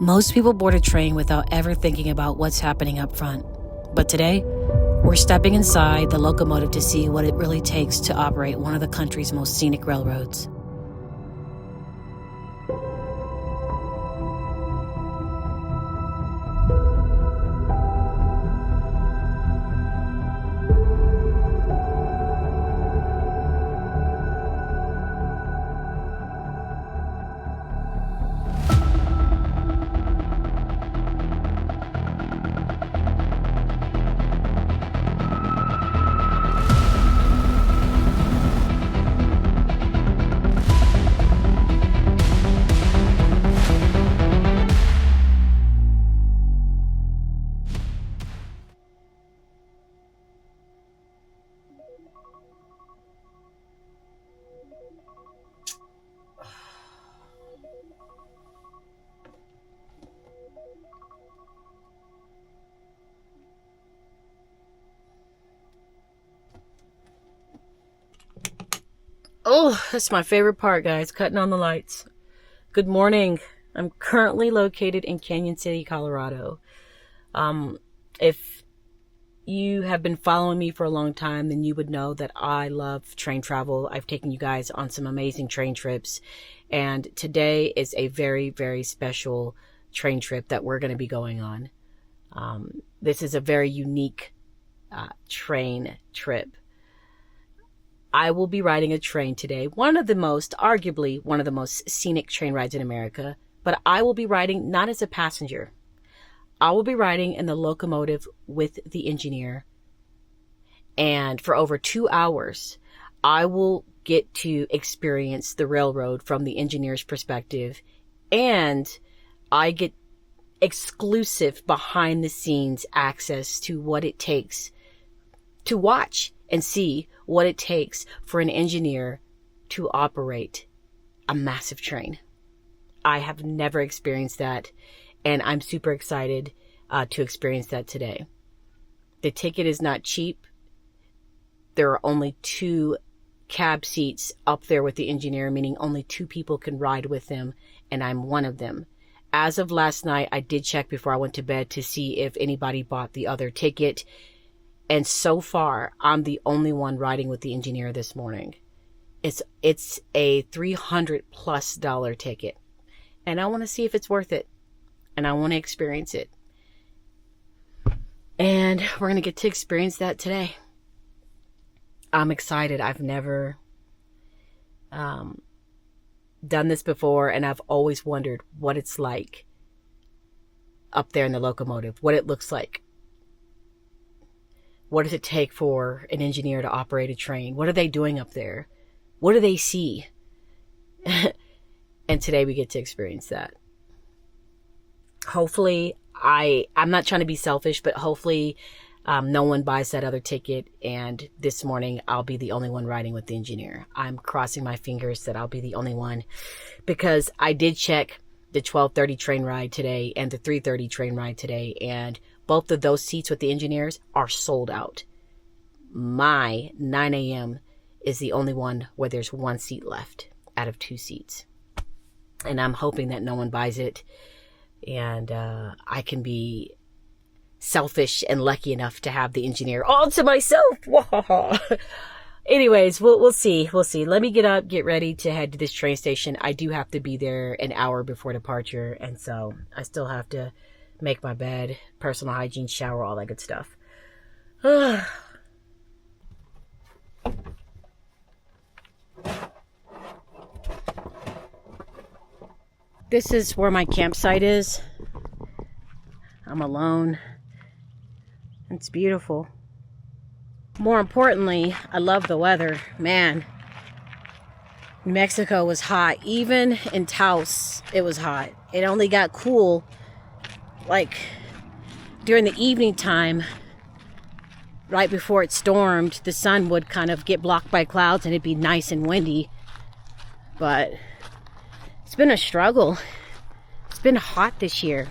Most people board a train without ever thinking about what's happening up front. But today, we're stepping inside the locomotive to see what it really takes to operate one of the country's most scenic railroads. Oh, that's my favorite part, guys, cutting on the lights. Good morning. I'm currently located in Canyon City, Colorado. If you have been following me for a long time, then you would know that I love train travel. I've taken you guys on some amazing train trips, and today is a very, very special train trip that we're going to be going on. This is a very unique train trip. I will be riding a train today, arguably one of the most scenic train rides in America, but I will be riding not as a passenger. I will be riding in the locomotive with the engineer, and for over 2 hours, I will get to experience the railroad from the engineer's perspective, and I get exclusive behind the scenes access to what it takes to watch and see what it takes for an engineer to operate a massive train. I have never experienced that, and I'm super excited to experience that today. The ticket is not cheap. There are only 2 cab seats up there with the engineer, meaning only 2 people can ride with them, and I'm one of them. As of last night, I did check before I went to bed to see if anybody bought the other ticket. And so far, I'm the only one riding with the engineer this morning. It's a $300+ ticket. And I want to see if it's worth it. And I want to experience it. And we're going to get to experience that today. I'm excited. I've never done this before. And I've always wondered what it's like up there in the locomotive. What it looks like. What does it take for an engineer to operate a train? What are they doing up there? What do they see? And today we get to experience that. Hopefully, I'm not trying to be selfish, but hopefully no one buys that other ticket. And this morning, I'll be the only one riding with the engineer. I'm crossing my fingers that I'll be the only one, because I did check the 12:30 train ride today and the 3:30 train ride today, and both of those seats with the engineers are sold out. My 9 a.m. is the only one where there's 1 seat left out of 2 seats. And I'm hoping that no one buys it, and I can be selfish and lucky enough to have the engineer all to myself. Anyways, we'll see. We'll see. Let me get up, get ready to head to this train station. I do have to be there an hour before departure, and so I still have to make my bed, personal hygiene, shower, all that good stuff. This is where my campsite is. I'm alone. It's beautiful. More importantly, I love the weather. Man, New Mexico was hot. Even in Taos, it was hot. It only got cool like during the evening time, right before it stormed. The sun would kind of get blocked by clouds and it'd be nice and windy. But it's been a struggle. It's been hot this year.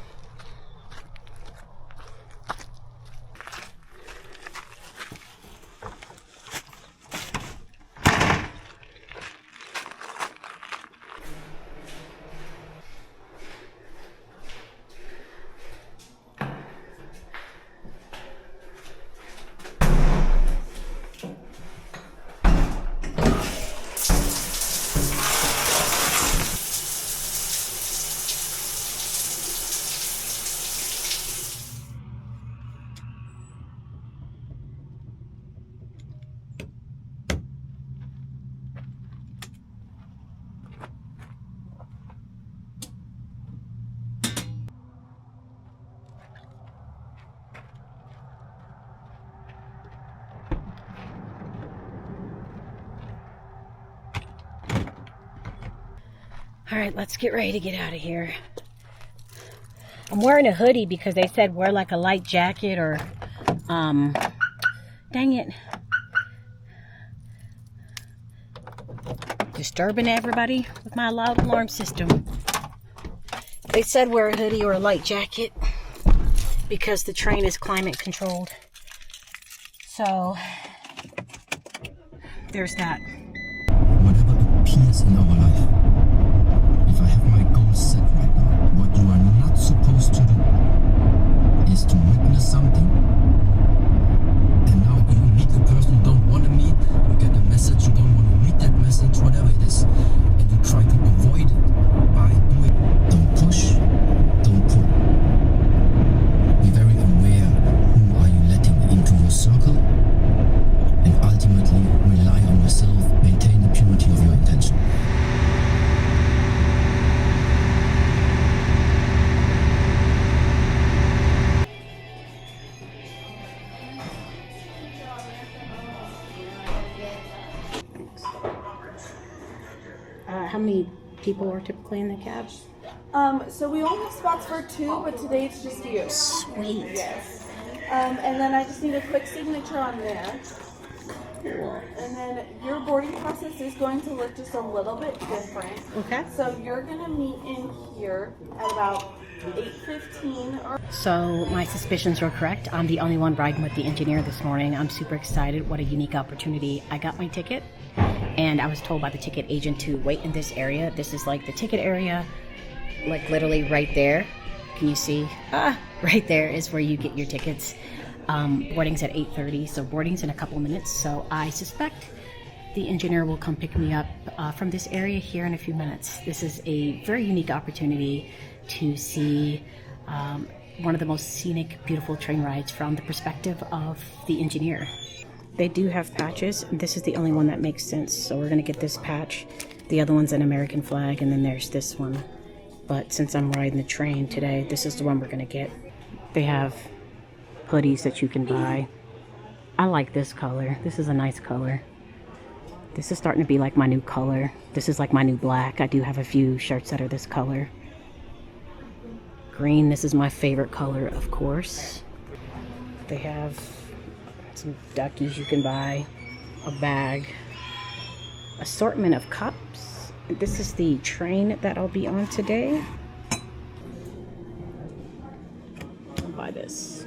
All right, let's get ready to get out of here. I'm wearing a hoodie because they said wear like a light jacket or, dang it. Disturbing everybody with my loud alarm system. They said wear a hoodie or a light jacket because the train is climate controlled. So, there's that. Whatever appears in our life, if I have my goals set right now, what you are not supposed to do is to witness something, and now you meet the person you don't want to meet, you get a message you don't want to read that message, whatever it is, and you try to avoid it by doing, don't push, don't pull. Be very aware who are you letting into your circle, and ultimately rely on yourself, maintain the purity of your intention. How many people are typically in the cab? So we only have spots for 2, but today it's just you. Sweet. Yes. And then I just need a quick signature on there. Cool. And then your boarding process is going to look just a little bit different. Okay. So you're going to meet in here at about 8:15 or... So my suspicions were correct. I'm the only one riding with the engineer this morning. I'm super excited. What a unique opportunity. I got my ticket and I was told by the ticket agent to wait in this area. This is like the ticket area, like literally right there. Can you see? Right there is where you get your tickets. Boarding's at 8:30, so boarding's in a couple minutes. So I suspect the engineer will come pick me up from this area here in a few minutes. This is a very unique opportunity to see one of the most scenic, beautiful train rides from the perspective of the engineer. They do have patches. This is the only one that makes sense, so we're gonna get this patch. The other one's an American flag, and then there's this one. But since I'm riding the train today, this is the one we're gonna get. They have hoodies that you can buy. I like this color. This is a nice color. This is starting to be like my new color. This is like my new black. I do have a few shirts that are this color. Green, this is my favorite color, of course. They have some duckies you can buy, a bag, assortment of cups. This is the train that I'll be on today. I'll buy this.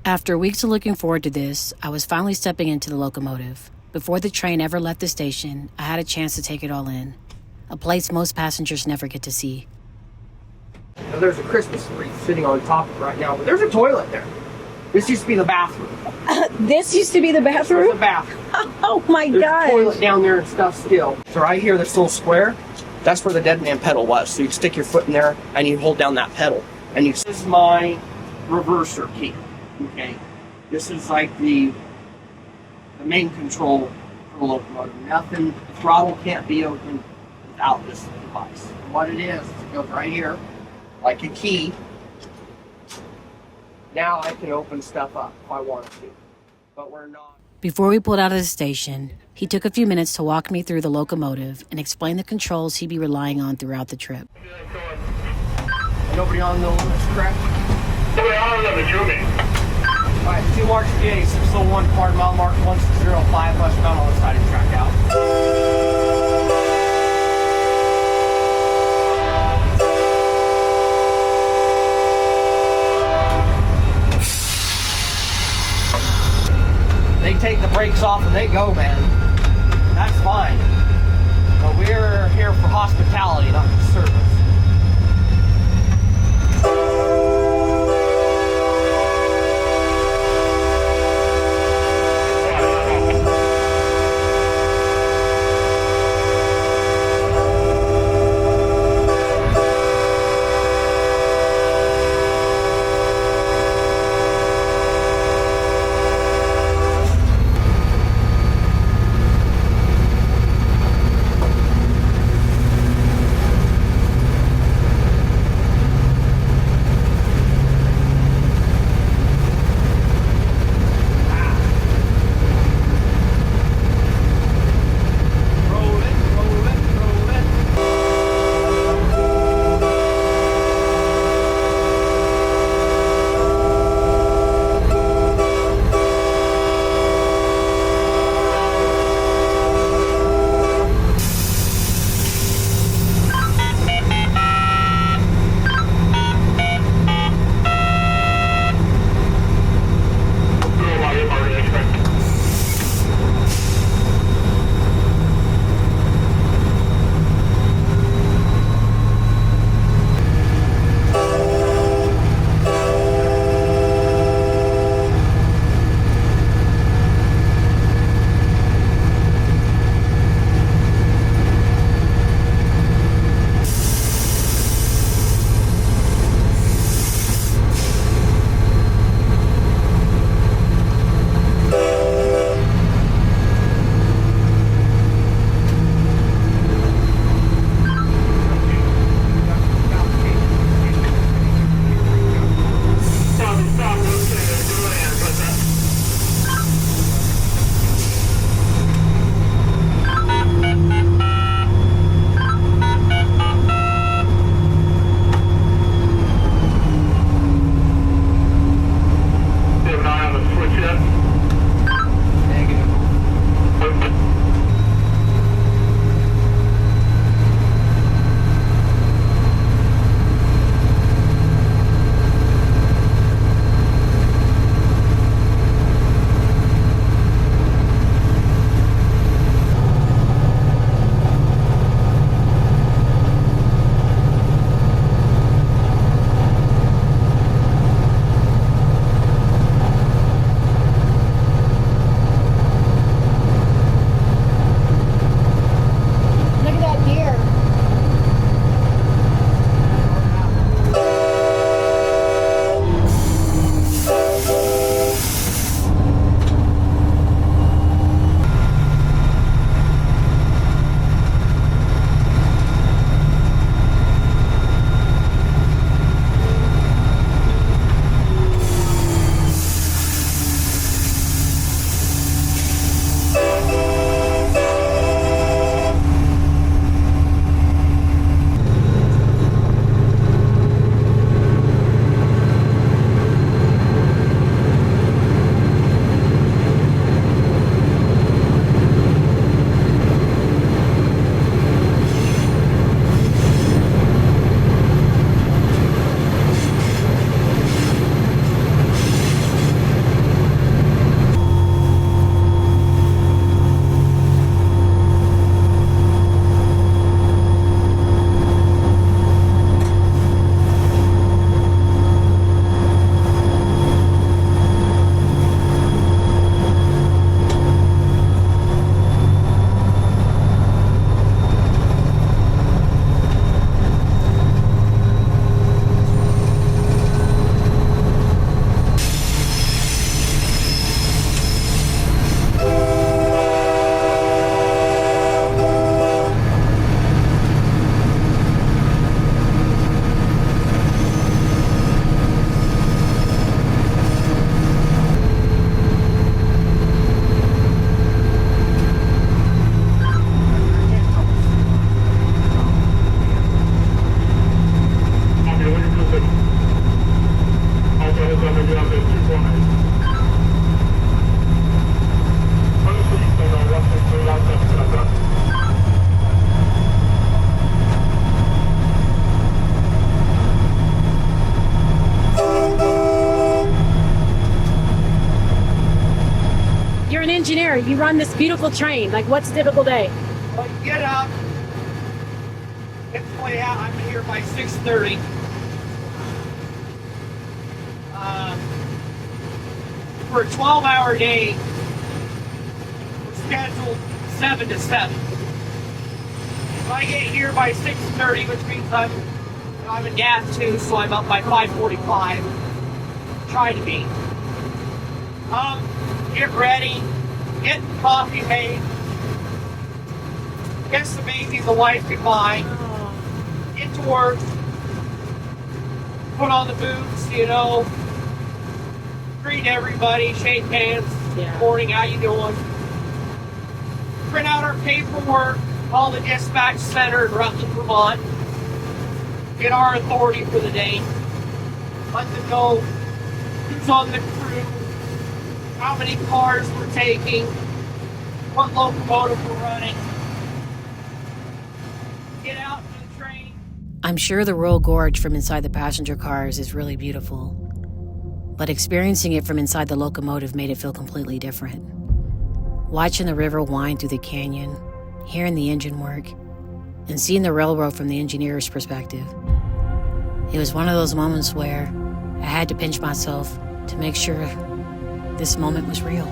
After weeks of looking forward to this, I was finally stepping into the locomotive. Before the train ever left the station, I had a chance to take it all in. A place most passengers never get to see. Now there's a Christmas tree sitting on top of it right now, but there's a toilet there. This used to be the bathroom. This used to be the There's bathroom? the bathroom. Oh my There's God. a toilet down there and stuff still. So right here, this little square, that's where the dead man pedal was. So you stick your foot in there and you hold down that pedal. And this is my reverser key. Okay. This is like the main control for the locomotive. Nothing, the throttle can't be opened without this device. And what it is, it goes right here, like a key. Now I can open stuff up if I wanted to, but we're not. Before we pulled out of the station, he took a few minutes to walk me through the locomotive and explain the controls he'd be relying on throughout the trip. Nobody on the limits, correct? Nobody on the limits, you mean? Alright, 2 March GA, 601, hard mile mark 1605, westbound on the side of the track out. They take the brakes off and they go, man. That's fine. But we're here for hospitality, not for service. engineer. You run this beautiful train. Like, what's a typical day? Well, you get up, get the way out. I'm here by 6:30. For a 12-hour day, we're scheduled 7 to 7. So I get here by 6:30, which means I'm in gas too, so I'm up by 5:45. Try to be. Get ready, get coffee made, get some babies the wife can buy, get to work, put on the boots, you know, greet everybody, shake hands, Yeah. morning, how you doing? Print out our paperwork, call the dispatch center in Rutland, Vermont, get our authority for the day, let them know who's on the crew, how many cars we're taking, what locomotive we're running, get out to the train. I'm sure the Royal Gorge from inside the passenger cars is really beautiful, but experiencing it from inside the locomotive made it feel completely different. Watching the river wind through the canyon, hearing the engine work, and seeing the railroad from the engineer's perspective, it was one of those moments where I had to pinch myself to make sure this moment was real.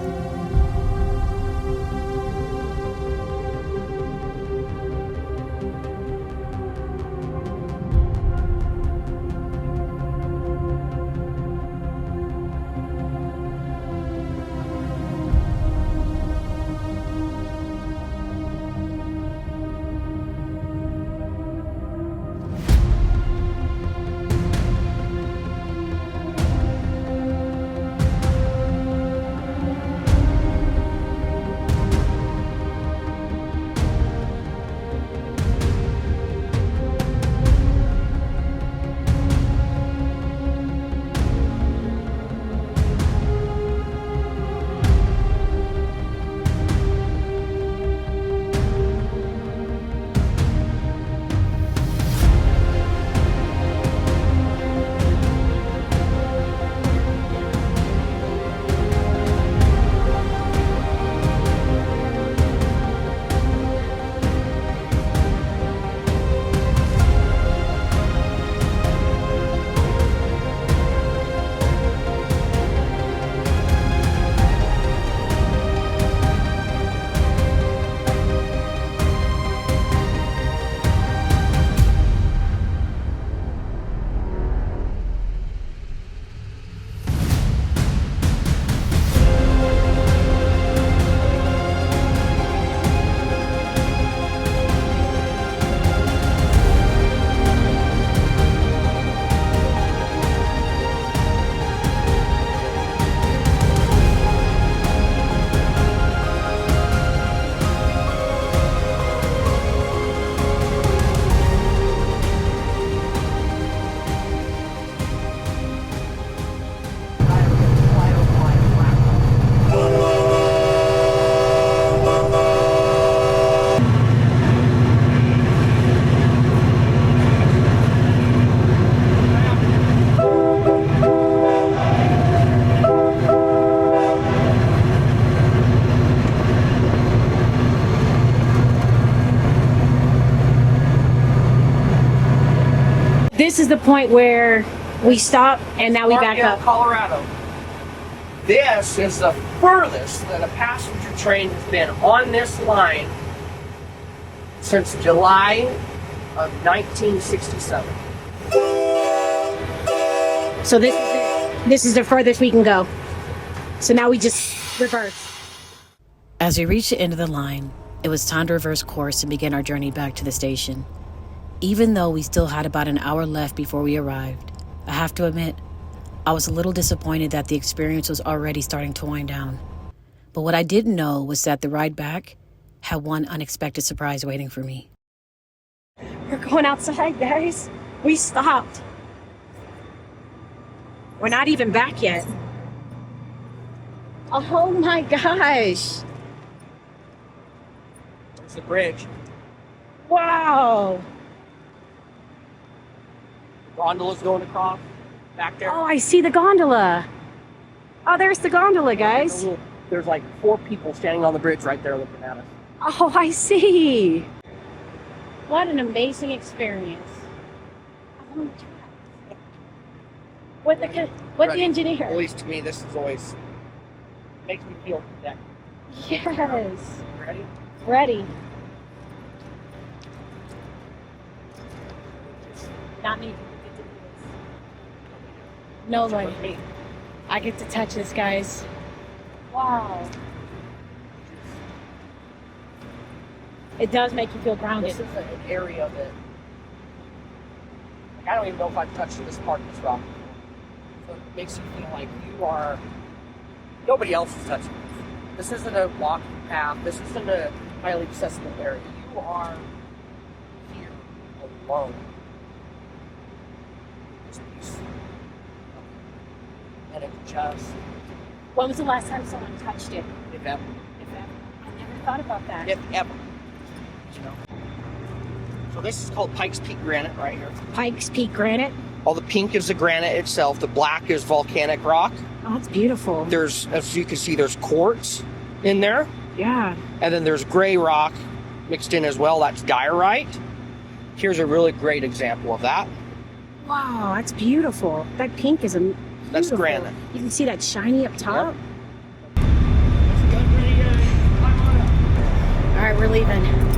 This is the point where we stop and now we back Marquette, up. Colorado. This is the furthest that a passenger train has been on this line since July of 1967. So this is it. This is the furthest we can go. So now we just reverse. As we reached the end of the line, it was time to reverse course and begin our journey back to the station. Even though we still had about an hour left before we arrived, I have to admit, I was a little disappointed that the experience was already starting to wind down. But what I didn't know was that the ride back had one unexpected surprise waiting for me. We're going outside, guys. We stopped. We're not even back yet. Oh my gosh. There's the bridge. Wow. Gondola's going across back there. Oh, I see the gondola. Oh, there's the gondola, guys. A little there's like 4 people standing on the bridge right there looking at us. Oh, I see. What an amazing experience. With the Ready? engineer. At least to me, this is always makes me feel connected. Yes. Ready? Ready. Not me. No way. I get to touch this, guys. Wow. It does make you feel grounded. This is an area that like, I don't even know if I've touched this part of this rock. So it makes you feel like you are nobody else is touching this. This isn't a walking path. This isn't a highly accessible area. You are here alone. Just peace. And it just When was the last time someone touched it? if ever. If ever. I never thought about that. If ever. You know. So this is called Pikes Peak granite right here. Pikes Peak granite. All the pink is the granite itself. The black is volcanic rock. Oh, that's beautiful. There's, as you can see, there's quartz in there. Yeah. And then there's gray rock mixed in as well. That's diorite. Here's a really great example of that. Wow, that's beautiful. That pink is beautiful. That's granite. You can see that shiny up top. Yep. All right, we're leaving.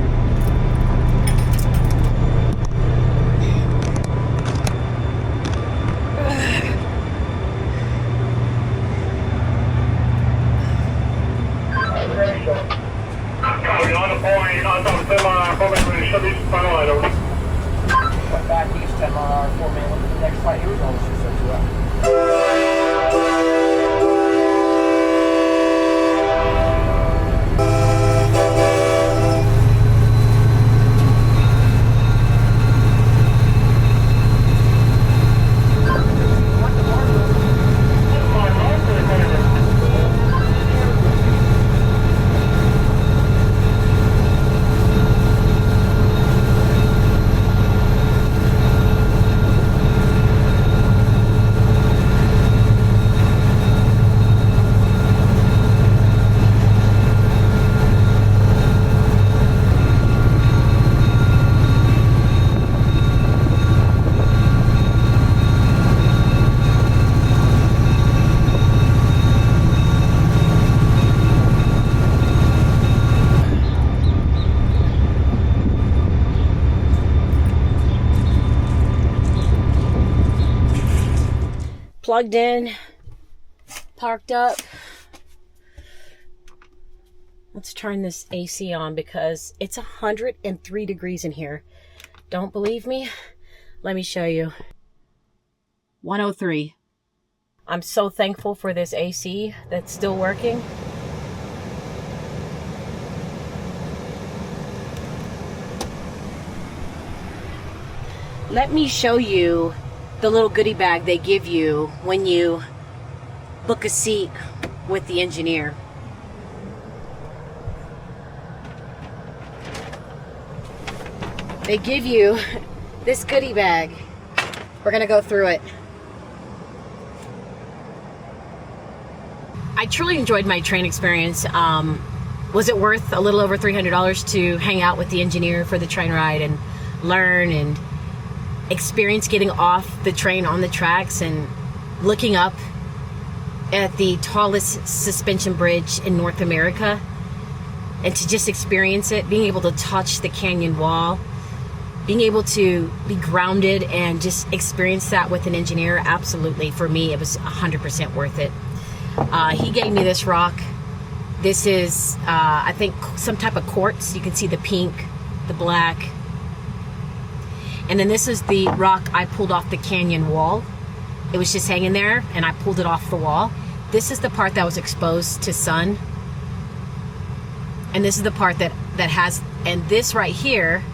On the point, on top of the should be finalized. Went back east 10 mile an hour for me. Look at the next flight. Here we go. Let's just set you up. Plugged in, parked up. Let's turn this AC on because it's 103 degrees in here. Don't believe me? Let me show you. 103. I'm so thankful for this AC that's still working. Let me show you the little goodie bag they give you when you book a seat with the engineer. They give you this goodie bag. We're gonna go through it. I truly enjoyed my train experience. Was it worth a little over $300 to hang out with the engineer for the train ride and learn and experience getting off the train on the tracks and looking up at the tallest suspension bridge in North America and to just experience it, being able to touch the canyon wall, being able to be grounded and just experience that with an engineer? Absolutely. For me, it was 100% worth it. He gave me this rock. This is, I think, some type of quartz. You can see the pink, the black. And then this is the rock I pulled off the canyon wall. It was just hanging there and I pulled it off the wall. This is the part that was exposed to sun. And this is the part that has, and this right here,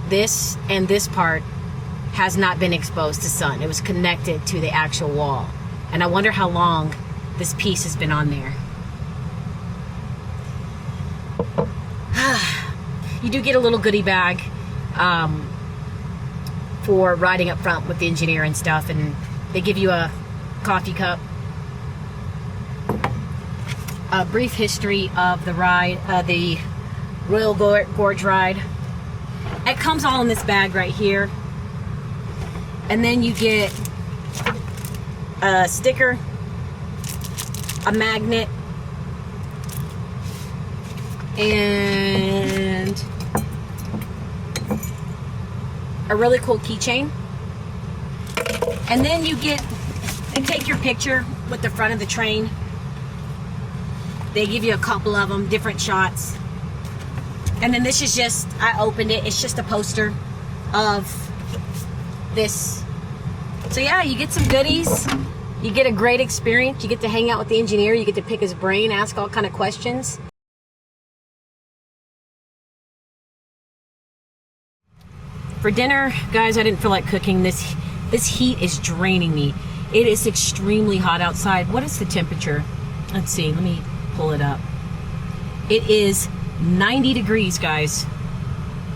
this and this part has not been exposed to sun. It was connected to the actual wall. And I wonder how long this piece has been on there. You do get a little goodie bag for riding up front with the engineer and stuff, and they give you a coffee cup. a brief history of the ride, the Royal Gorge ride. It comes all in this bag right here. And then you get a sticker, a magnet, and a really cool keychain. And then you get and take your picture with the front of the train. They give you a couple of them, different shots. And then this is just, I opened it, it's just a poster of this. So yeah, you get some goodies. You get a great experience. You get to hang out with the engineer. You get to pick his brain, ask all kind of questions. For dinner, guys, I didn't feel like cooking. This heat is draining me. It is extremely hot outside. What is the temperature? Let's see, let me pull it up. It is 90 degrees, guys.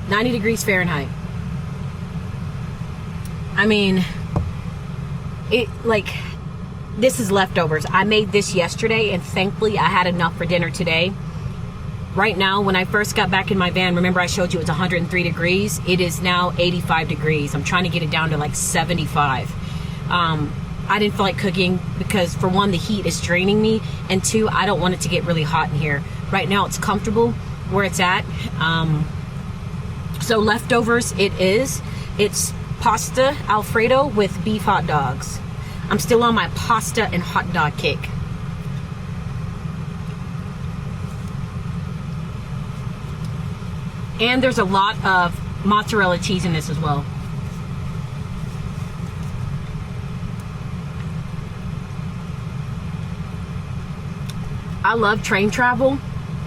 90 degrees Fahrenheit. I mean, this is leftovers. I made this yesterday, and thankfully I had enough for dinner today. Right now, when I first got back in my van, remember I showed you it was 103 degrees? It is now 85 degrees. I'm trying to get it down to like 75. I didn't feel like cooking because, for one, the heat is draining me, and two, I don't want it to get really hot in here. Right now, it's comfortable where it's at. So leftovers it is. It's pasta Alfredo with beef hot dogs. I'm still on my pasta and hot dog kick. And there's a lot of mozzarella cheese in this as well. I love train travel,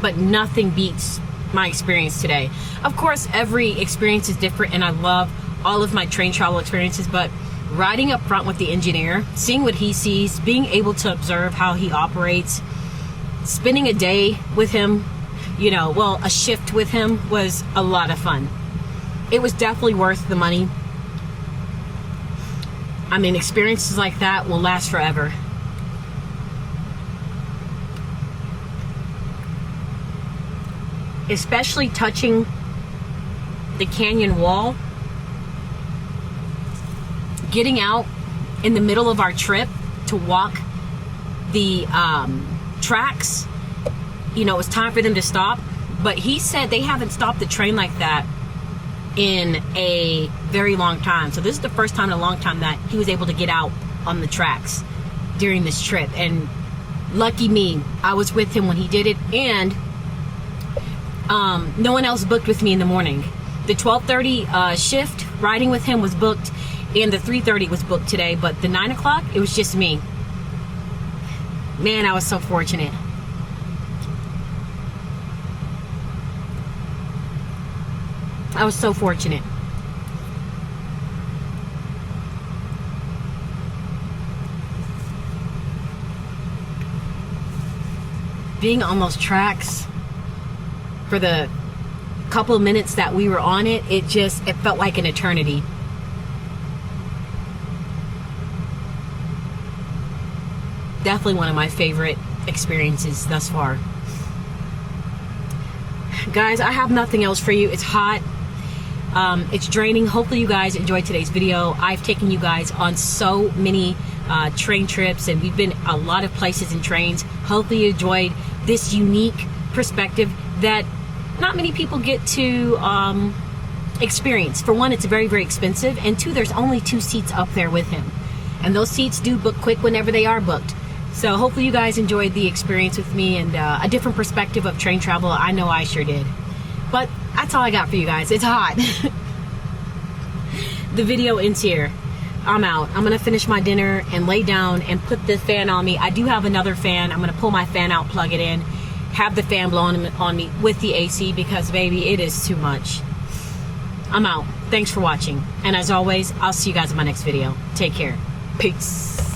but nothing beats my experience today. Of course, every experience is different, and I love all of my train travel experiences, but riding up front with the engineer, seeing what he sees, being able to observe how he operates, spending a day with him, a shift with him was a lot of fun. It was definitely worth the money. I mean, experiences like that will last forever. Especially touching the canyon wall. Getting out in the middle of our trip to walk the tracks. It was time for them to stop, but he said they haven't stopped the train like that in a very long time. So this is the first time in a long time that he was able to get out on the tracks during this trip. And lucky me, I was with him when he did it, and no one else booked with me in the morning. The 12:30 shift riding with him was booked, and the 3:30 was booked today, but the 9 o'clock, it was just me. Man, I was so fortunate. I was so fortunate. Being on those tracks for the couple of minutes that we were on it, it felt like an eternity. Definitely one of my favorite experiences thus far. Guys, I have nothing else for you. It's hot. It's draining. Hopefully you guys enjoyed today's video. I've taken you guys on so many train trips, and we've been a lot of places in trains. Hopefully you enjoyed this unique perspective that not many people get to experience. For one, it's very, very expensive, and two, there's only 2 seats up there with him, and those seats do book quick whenever they are booked. So hopefully you guys enjoyed the experience with me and a different perspective of train travel. I know I sure did. But that's all I got for you guys. It's hot. The video ends here. I'm out. I'm going to finish my dinner and lay down and put the fan on me. I do have another fan. I'm going to pull my fan out, plug it in, have the fan blowing on me with the AC because, baby, it is too much. I'm out. Thanks for watching. And as always, I'll see you guys in my next video. Take care. Peace.